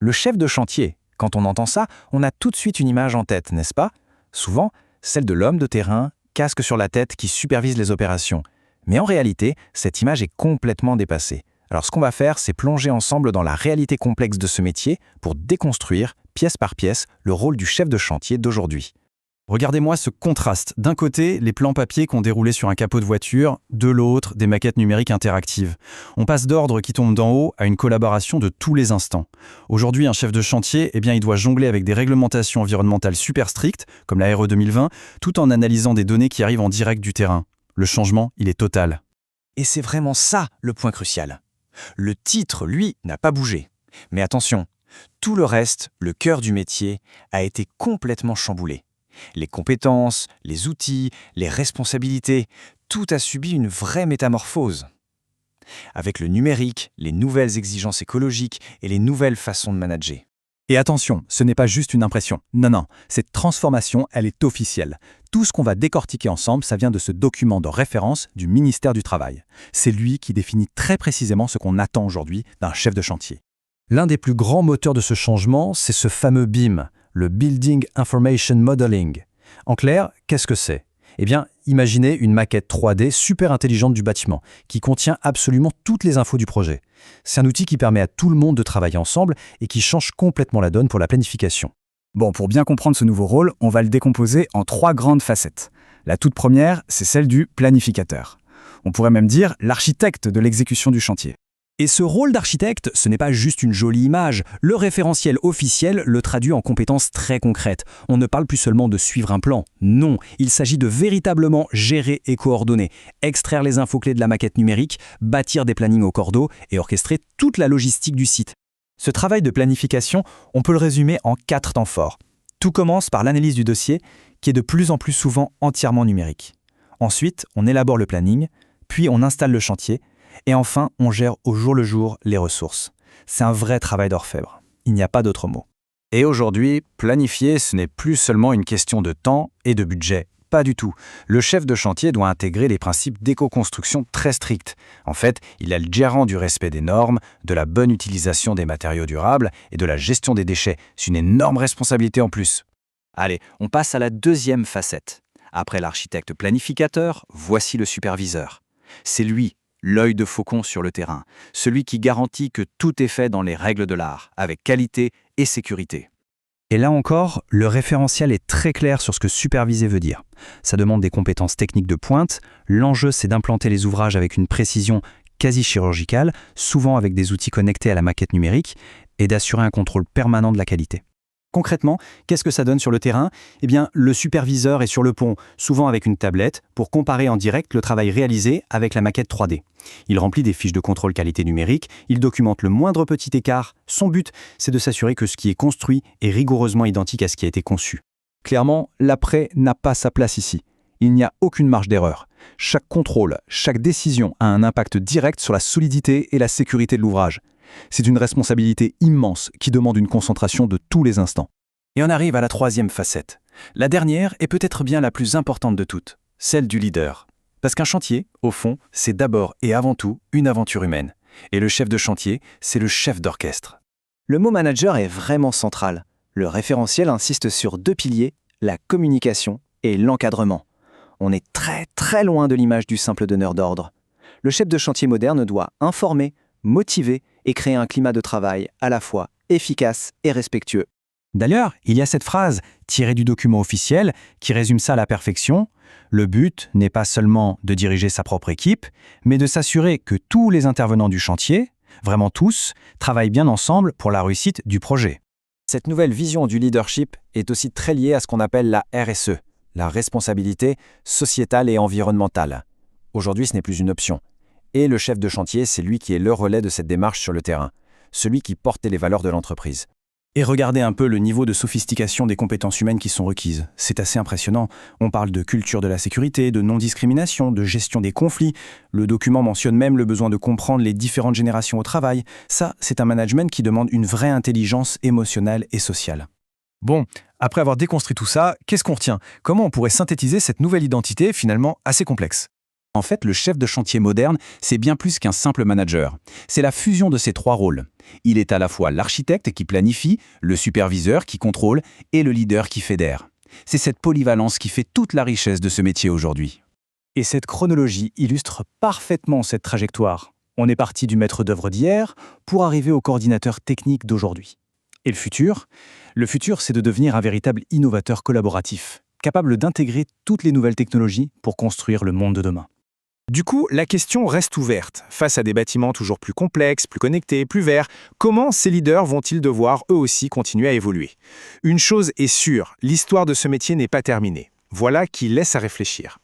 Le chef de chantier, quand on entend ça, on a tout de suite une image en tête, n'est-ce pas? Souvent, celle de l'homme de terrain, casque sur la tête, qui supervise les opérations. Mais en réalité, cette image est complètement dépassée. Alors ce qu'on va faire, c'est plonger ensemble dans la réalité complexe de ce métier pour déconstruire, pièce par pièce, le rôle du chef de chantier d'aujourd'hui. Regardez-moi ce contraste. D'un côté, les plans papier qu'on déroulait sur un capot de voiture, de l'autre, des maquettes numériques interactives. On passe d'ordres qui tombent d'en haut à une collaboration de tous les instants. Aujourd'hui, un chef de chantier, il doit jongler avec des réglementations environnementales super strictes, comme la RE 2020, tout en analysant des données qui arrivent en direct du terrain. Le changement, il est total. Et c'est vraiment ça le point crucial. Le titre, lui, n'a pas bougé. Mais attention, tout le reste, le cœur du métier, a été complètement chamboulé. Les compétences, les outils, les responsabilités, tout a subi une vraie métamorphose. Avec le numérique, les nouvelles exigences écologiques et les nouvelles façons de manager. Et attention, ce n'est pas juste une impression. Non, cette transformation, elle est officielle. Tout ce qu'on va décortiquer ensemble, ça vient de ce document de référence du ministère du Travail. C'est lui qui définit très précisément ce qu'on attend aujourd'hui d'un chef de chantier. L'un des plus grands moteurs de ce changement, c'est ce fameux BIM, le Building Information Modeling. En clair, qu'est-ce que c'est? Imaginez une maquette 3D super intelligente du bâtiment, qui contient absolument toutes les infos du projet. C'est un outil qui permet à tout le monde de travailler ensemble et qui change complètement la donne pour la planification. Bon, pour bien comprendre ce nouveau rôle, on va le décomposer en 3 grandes facettes. La toute première, c'est celle du planificateur. On pourrait même dire l'architecte de l'exécution du chantier. Et ce rôle d'architecte, ce n'est pas juste une jolie image. Le référentiel officiel le traduit en compétences très concrètes. On ne parle plus seulement de suivre un plan. Non, il s'agit de véritablement gérer et coordonner, extraire les infos clés de la maquette numérique, bâtir des plannings au cordeau et orchestrer toute la logistique du site. Ce travail de planification, on peut le résumer en 4 temps forts. Tout commence par l'analyse du dossier, qui est de plus en plus souvent entièrement numérique. Ensuite, on élabore le planning, puis on installe le chantier, et enfin, on gère au jour le jour les ressources. C'est un vrai travail d'orfèvre. Il n'y a pas d'autre mot. Et aujourd'hui, planifier, ce n'est plus seulement une question de temps et de budget. Pas du tout. Le chef de chantier doit intégrer les principes d'éco-construction très stricts. En fait, il est le gérant du respect des normes, de la bonne utilisation des matériaux durables et de la gestion des déchets. C'est une énorme responsabilité en plus. Allez, on passe à la deuxième facette. Après l'architecte planificateur, voici le superviseur. C'est lui, l'œil de faucon sur le terrain, celui qui garantit que tout est fait dans les règles de l'art, avec qualité et sécurité. Et là encore, le référentiel est très clair sur ce que superviser veut dire. Ça demande des compétences techniques de pointe. L'enjeu, c'est d'implanter les ouvrages avec une précision quasi chirurgicale, souvent avec des outils connectés à la maquette numérique, et d'assurer un contrôle permanent de la qualité. Concrètement, qu'est-ce que ça donne sur le terrain? Le superviseur est sur le pont, souvent avec une tablette, pour comparer en direct le travail réalisé avec la maquette 3D. Il remplit des fiches de contrôle qualité numérique, il documente le moindre petit écart. Son but, c'est de s'assurer que ce qui est construit est rigoureusement identique à ce qui a été conçu. Clairement, l'après n'a pas sa place ici. Il n'y a aucune marge d'erreur. Chaque contrôle, chaque décision a un impact direct sur la solidité et la sécurité de l'ouvrage. C'est une responsabilité immense qui demande une concentration de tous les instants. Et on arrive à la troisième facette. La dernière est peut-être bien la plus importante de toutes, celle du leader. Parce qu'un chantier, au fond, c'est d'abord et avant tout une aventure humaine. Et le chef de chantier, c'est le chef d'orchestre. Le mot manager est vraiment central. Le référentiel insiste sur 2 piliers, la communication et l'encadrement. On est très très loin de l'image du simple donneur d'ordre. Le chef de chantier moderne doit informer, motiver et créer un climat de travail à la fois efficace et respectueux. D'ailleurs, il y a cette phrase, tirée du document officiel, qui résume ça à la perfection. Le but n'est pas seulement de diriger sa propre équipe, mais de s'assurer que tous les intervenants du chantier, vraiment tous, travaillent bien ensemble pour la réussite du projet. Cette nouvelle vision du leadership est aussi très liée à ce qu'on appelle la RSE, la responsabilité sociétale et environnementale. Aujourd'hui, ce n'est plus une option. Et le chef de chantier, c'est lui qui est le relais de cette démarche sur le terrain, celui qui porte les valeurs de l'entreprise. Et regardez un peu le niveau de sophistication des compétences humaines qui sont requises. C'est assez impressionnant. On parle de culture de la sécurité, de non-discrimination, de gestion des conflits. Le document mentionne même le besoin de comprendre les différentes générations au travail. Ça, c'est un management qui demande une vraie intelligence émotionnelle et sociale. Bon, après avoir déconstruit tout ça, qu'est-ce qu'on retient? Comment on pourrait synthétiser cette nouvelle identité finalement assez complexe? En fait, le chef de chantier moderne, c'est bien plus qu'un simple manager. C'est la fusion de ces trois rôles. Il est à la fois l'architecte qui planifie, le superviseur qui contrôle et le leader qui fédère. C'est cette polyvalence qui fait toute la richesse de ce métier aujourd'hui. Et cette chronologie illustre parfaitement cette trajectoire. On est parti du maître d'œuvre d'hier pour arriver au coordinateur technique d'aujourd'hui. Et le futur? Le futur, c'est de devenir un véritable innovateur collaboratif, capable d'intégrer toutes les nouvelles technologies pour construire le monde de demain. Du coup, la question reste ouverte. Face à des bâtiments toujours plus complexes, plus connectés, plus verts, comment ces leaders vont-ils devoir eux aussi continuer à évoluer? Une chose est sûre, l'histoire de ce métier n'est pas terminée. Voilà qui laisse à réfléchir.